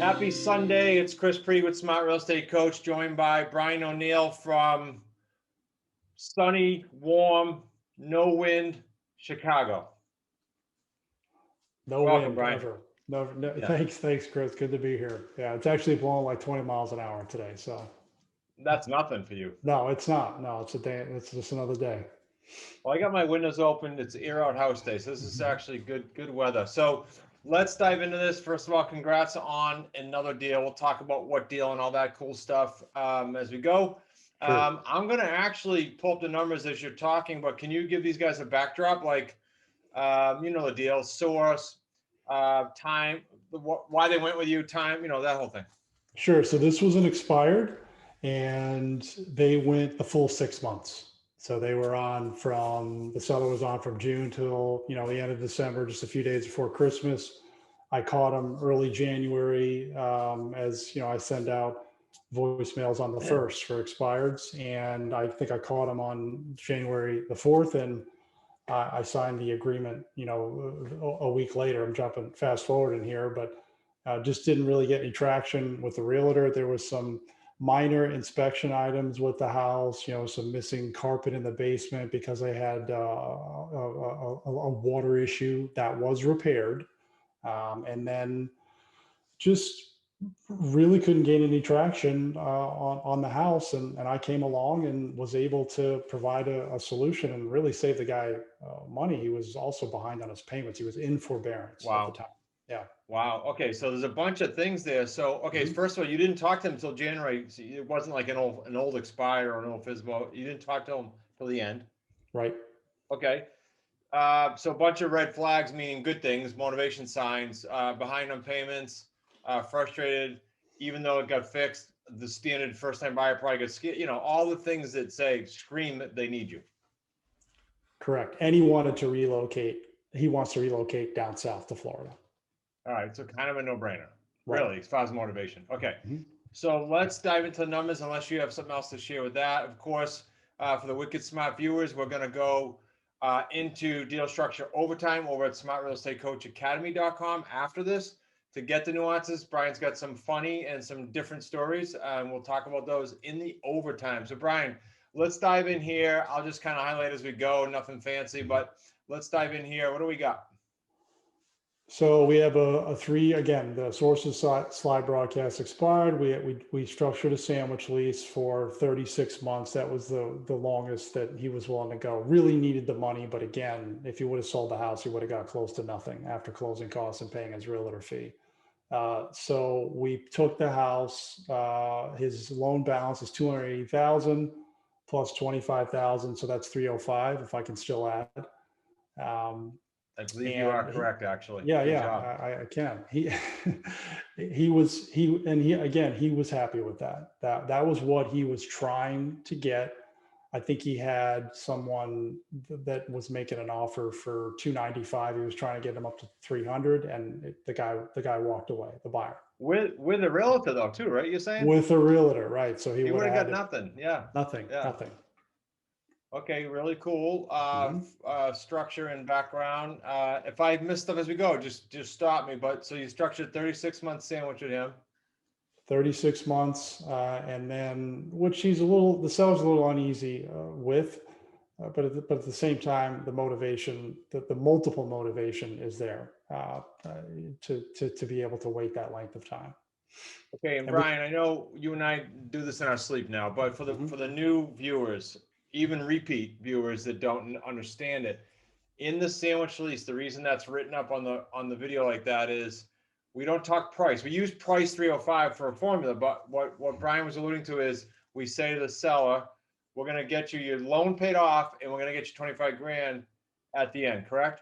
Happy Sunday. It's Chris Pree with Smart Real Estate Coach, joined by Brian O'Neill from sunny, warm, no wind, Chicago. No Welcome, wind Brian. ever. No, Yeah. thanks, Chris. Good to be here. Yeah, it's actually blowing like 20 miles an hour today. So That's nothing for you. no, it's not. No, it's a day. It's just another day. Well, I got my windows open. It's air out house day, so this is actually good weather. So let's dive into this. First of all, congrats on another deal. We'll talk about what deal and all that cool stuff as we go. Sure. I'm going to actually pull up the numbers as you're talking, but can you give these guys a backdrop? Like, you know, the deal, source, time, why they went with you, time, you know, that whole thing. Sure. So this was an expired, and they went the full 6 months. So they were on from the seller was on from June till the end of December, just a few days before Christmas. I caught them early January, as I send out voicemails on the 1st for expireds, and I think I caught them on January the 4th, and I signed the agreement, a week later. I'm jumping fast forward in here, but just didn't really get any traction with the realtor. There was some minor inspection items with the house, some missing carpet in the basement because they had a water issue that was repaired. And then just really couldn't gain any traction on the house, and I came along and was able to provide a solution and really save the guy money. He was also behind on his payments. He was in forbearance at the time. Yeah. Wow. Okay. So there's a bunch of things there. So, okay. First of all, you didn't talk to him until January. So it wasn't like an old expire or an old FISBO. You didn't talk to him till the end. Right. Okay. So a bunch of red flags, meaning good things, motivation signs, behind on payments, frustrated, even though it got fixed. The standard first time buyer probably gets scared, all the things that say scream that they need you. Correct. And he wanted to relocate. He wants to relocate down south to Florida. All right. So kind of a no-brainer, Right. really, as far as motivation. Okay. So let's dive into the numbers, unless you have something else to share with that. Of course, for the wicked smart viewers, we're going to go into deal structure overtime over at smartrealestatecoachacademy.com after this to get the nuances. Brian's got some funny and some different stories, and we'll talk about those in the overtime. So Brian, let's dive in here. I'll just kind of highlight as we go, nothing fancy, but let's dive in here. What do we got? So we have a three, again, the sources slide broadcast expired. We structured a sandwich lease for 36 months. That was the longest that he was willing to go. Really needed the money, but again, if he would have sold the house, he would have got close to nothing after closing costs and paying his realtor fee. So we took the house. His loan balance is $280,000 plus $25,000, so that's $305 if I can still add. I believe you are correct, actually. Yeah, I can. He was happy with that. That was what he was trying to get. I think he had someone that was making an offer for $295. He was trying to get him up to $300, and the guy walked away. The buyer with a realtor though too, right? You're saying with a realtor, right? So he would have got nothing. Yeah, nothing. Okay, really cool. Structure and background. If I miss stuff as we go, just stop me. But so you structured 36-month sandwich with him. 36 months, and then which the seller's a little uneasy with, but at the same time, the motivation, the multiple motivation is there to be able to wait that length of time. Okay, and Brian, I know you and I do this in our sleep now, but for the new viewers, even repeat viewers that don't understand it, in the sandwich lease, the reason that's written up on the video like that is we don't talk price. We use price 305 for a formula, but what Brian was alluding to is we say to the seller, we're going to get you your loan paid off and we're going to get you 25 grand at the end, correct?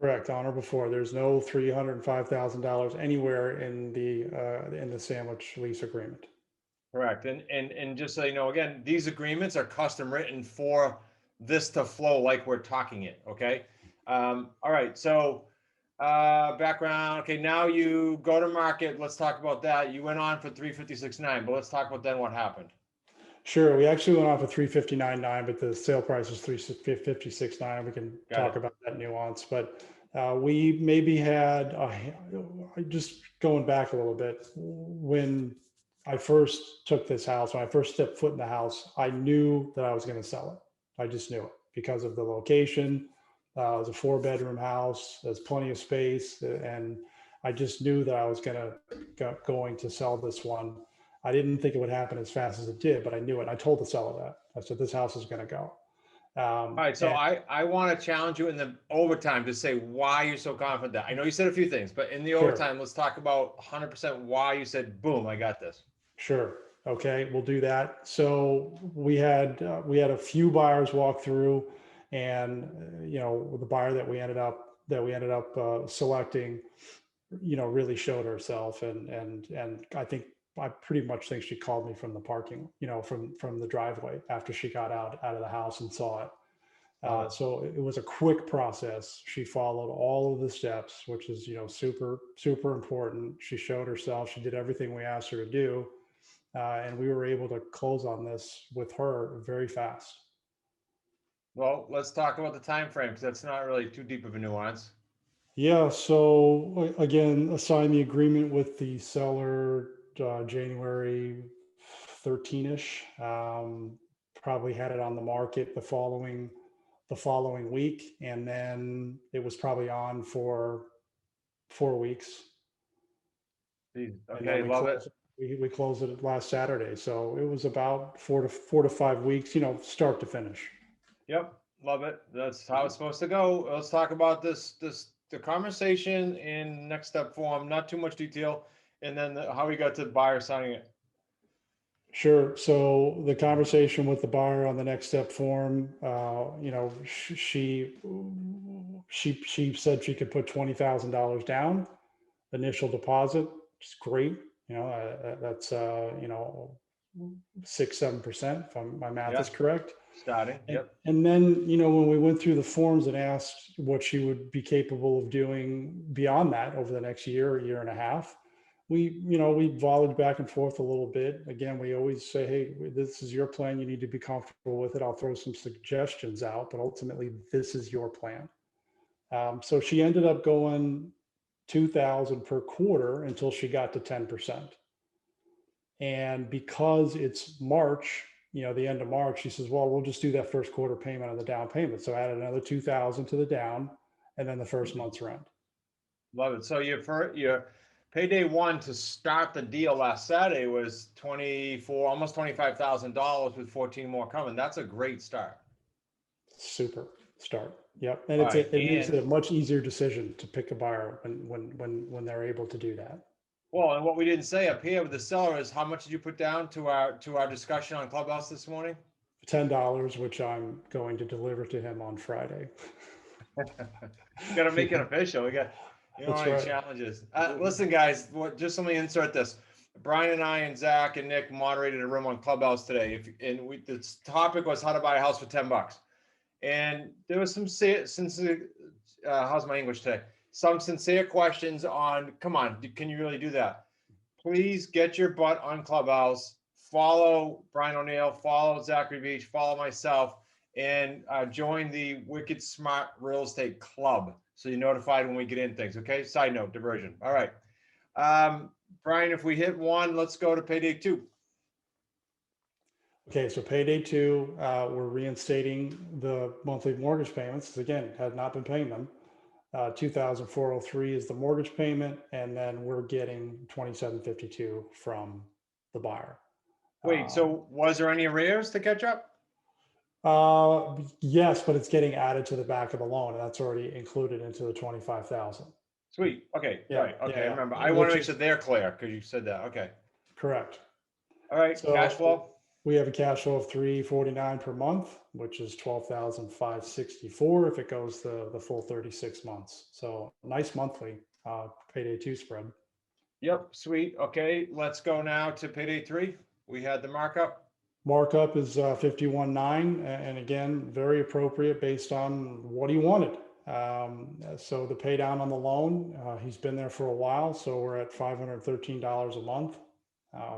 Correct, on or before. There's no $305,000 anywhere in the sandwich lease agreement. Correct. And just so you know, again, these agreements are custom written for this to flow like we're talking it. Okay. All right. So background. Okay. Now you go to market. Let's talk about that. You went on for 356.9, but let's talk about then what happened. Sure. We actually went on for 359.9, but the sale price was 356.9. We can talk about that nuance, but we maybe had I just going back a little bit, when I first took this house, when I first stepped foot in the house, I knew that I was going to sell it. I just knew it because of the location. It was a 4-bedroom house. There's plenty of space, and I just knew that I was going to sell this one. I didn't think it would happen as fast as it did, but I knew it. I told the seller that. I said, this house is going to go. All right, so I want to challenge you in the overtime to say why you're so confident that. I know you said a few things, but in the Sure. overtime, let's talk about 100% why you said, boom, I got this. Sure. Okay, we'll do that. So we had a few buyers walk through, and the buyer that we ended up selecting, really showed herself, and I pretty much think she called me from the parking, from the driveway after she got out of the house and saw it. So it was a quick process. She followed all of the steps, which is, super, super important. She showed herself. She did everything we asked her to do. And we were able to close on this with her very fast. Well, let's talk about the time frame, because that's not really too deep of a nuance. Yeah. So again, signed the agreement with the seller January 13ish. Probably had it on the market the following week, and then it was probably on for 4 weeks. Okay, love it. We closed it last Saturday, so it was about 4 to 5 weeks, start to finish. Yep, love it. That's how it's supposed to go. Let's talk about the conversation in next step form, not too much detail, and then how we got to buyer signing it. Sure. So the conversation with the buyer on the next step form, she said she could put $20,000 down, initial deposit, which is great. That's 6-7%, if my math is correct. Starting. Yep. And then, when we went through the forms and asked what she would be capable of doing beyond that over the next year and a half, we volleyed back and forth a little bit. Again, we always say, hey, this is your plan. You need to be comfortable with it. I'll throw some suggestions out, but ultimately this is your plan. So she ended up going 2,000 per quarter until she got to 10%. And because it's March, the end of March, she says, well, we'll just do that first quarter payment on the down payment. So added another 2,000 to the down, and then the first month's rent. Love it. So your payday one to start the deal last Saturday was almost $25,000 with 14 more coming. That's a great start. Super start. Yep. And it makes it a much easier decision to pick a buyer when they're able to do that. Well, and what we didn't say up here with the seller is how much did you put down to our discussion on Clubhouse this morning? $10, which I'm going to deliver to him on Friday. Got to make it official. We got any challenges. Listen, guys, just let me insert this. Brian and I and Zach and Nick moderated a room on Clubhouse today. The topic was how to buy a house for $10. And there was some sincere, how's my English today? Some sincere questions on, come on, can you really do that? Please get your butt on Clubhouse, follow Brian O'Neill, follow Zachary Beach, follow myself, and join the Wicked Smart Real Estate Club. So you're notified when we get in things, okay? Side note, diversion. All right. Brian, if we hit 1, let's go to payday 2. Okay, so payday 2, we're reinstating the monthly mortgage payments. Again, had not been paying them. $2,403 is the mortgage payment, and then we're getting $2,752 from the buyer. Wait, so was there any arrears to catch up? Yes, but it's getting added to the back of the loan, and that's already included into the $25,000. Sweet. Okay. Yeah, right. Okay. yeah, I remember. I want to make sure they're clear because you said that. Okay. Correct. All right. So cash flow. We have a cash flow of $349 per month, which is $12,564 if it goes the full 36 months. So nice monthly payday 2 spread. Yep. Sweet. Okay. Let's go now to payday 3. We had the markup. Markup is 51.9, and again, very appropriate based on what he wanted. So the pay down on the loan, he's been there for a while, so we're at $513 a month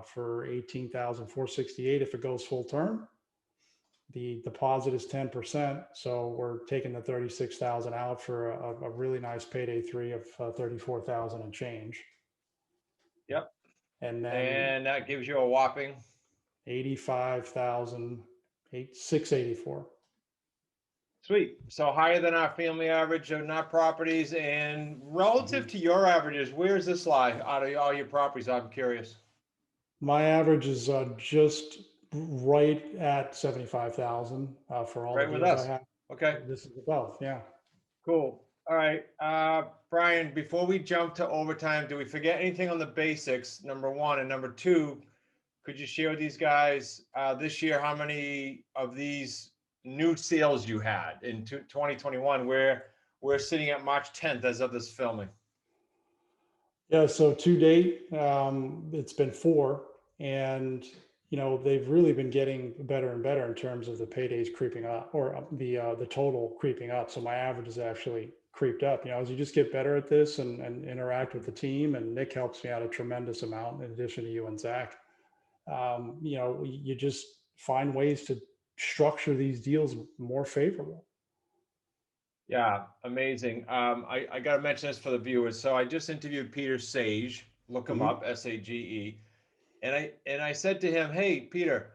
for $18,468 if it goes full term. The deposit is 10%. So we're taking the 36,000 out for a really nice payday 3 of 34,000 and change. Yep. And then And that gives you a whopping 85,684. sweet. So higher than our family average of not properties, and relative to your averages, where's this lie out of all your properties? I'm curious. My average is just right at 75,000 for all Right the with deals I us. have. Okay, This is above, yeah. cool. All right. Brian, before we jump to overtime, do we forget anything on the basics? Number one, and number two, could you share with these guys this year how many of these new sales you had in 2021? Where we're sitting at March 10th as of this filming. Yeah, so to date, it's been 4, and they've really been getting better and better in terms of the paydays creeping up, or the total creeping up. So my average has actually creeped up. As you just get better at this and interact with the team, and Nick helps me out a tremendous amount in addition to you and Zach. You just find ways to structure these deals more favorable. Yeah, amazing. I got to mention this for the viewers. So I just interviewed Peter Sage. Look him up, Sage. And I said to him, hey, Peter,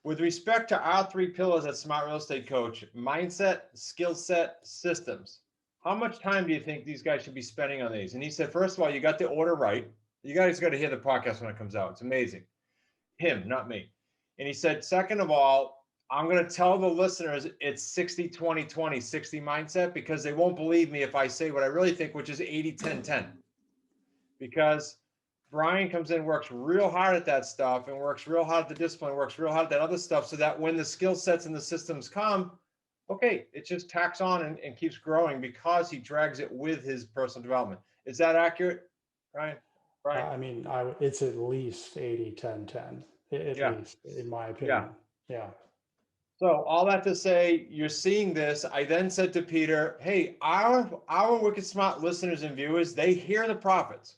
with respect to our 3 pillars at Smart Real Estate Coach, mindset, skill set, systems, how much time do you think these guys should be spending on these? And he said, first of all, you got the order right. You guys got to hear the podcast when it comes out. It's amazing. Him, not me. And he said, second of all, I'm going to tell the listeners it's 60, 20, 20, 60 mindset, because they won't believe me if I say what I really think, which is 80, 10, 10. Because Brian comes in, works real hard at that stuff, and works real hard at the discipline, works real hard at that other stuff, so that when the skill sets and the systems come, okay, it just tacks on and keeps growing because he drags it with his personal development. Is that accurate, Brian? Brian? I mean, it's at least 80, 10, 10, at Yeah. least, in my opinion. Yeah. So all that to say, you're seeing this. I then said to Peter, hey, our Wicked Smart listeners and viewers, they hear the profits.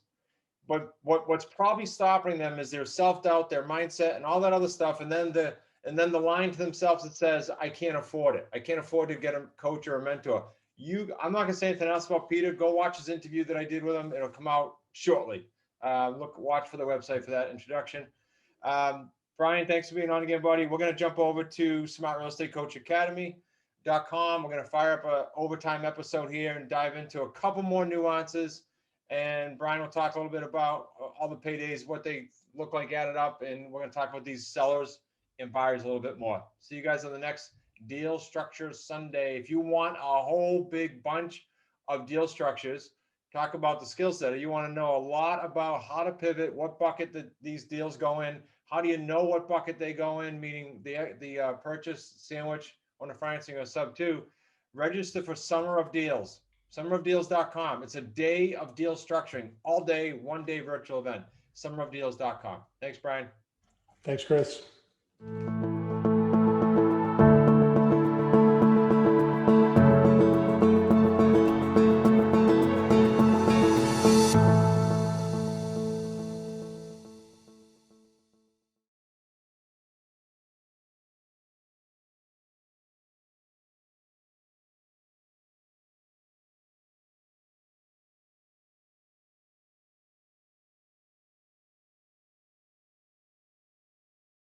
But what's probably stopping them is their self-doubt, their mindset, and all that other stuff. And then the line to themselves that says, I can't afford it. I can't afford to get a coach or a mentor. I'm not gonna say anything else about Peter. Go watch his interview that I did with him. It'll come out shortly. Watch for the website for that introduction. Brian, thanks for being on again, buddy. We're going to jump over to Smart Real Estate Coach Academy.com. We're going to fire up an overtime episode here and dive into a couple more nuances. And Brian will talk a little bit about all the paydays, what they look like added up. And we're going to talk about these sellers and buyers a little bit more. See you guys on the next Deal Structure Sunday. If you want a whole big bunch of deal structures, talk about the skill set, or you want to know a lot about how to pivot, what bucket these deals go in, how do you know what bucket they go in, meaning the purchase, sandwich, on the financing, or sub 2, register for Summer of Deals, summerofdeals.com. It's a day of deal structuring, all day, 1 day virtual event, summerofdeals.com. Thanks, Brian. Thanks, Chris.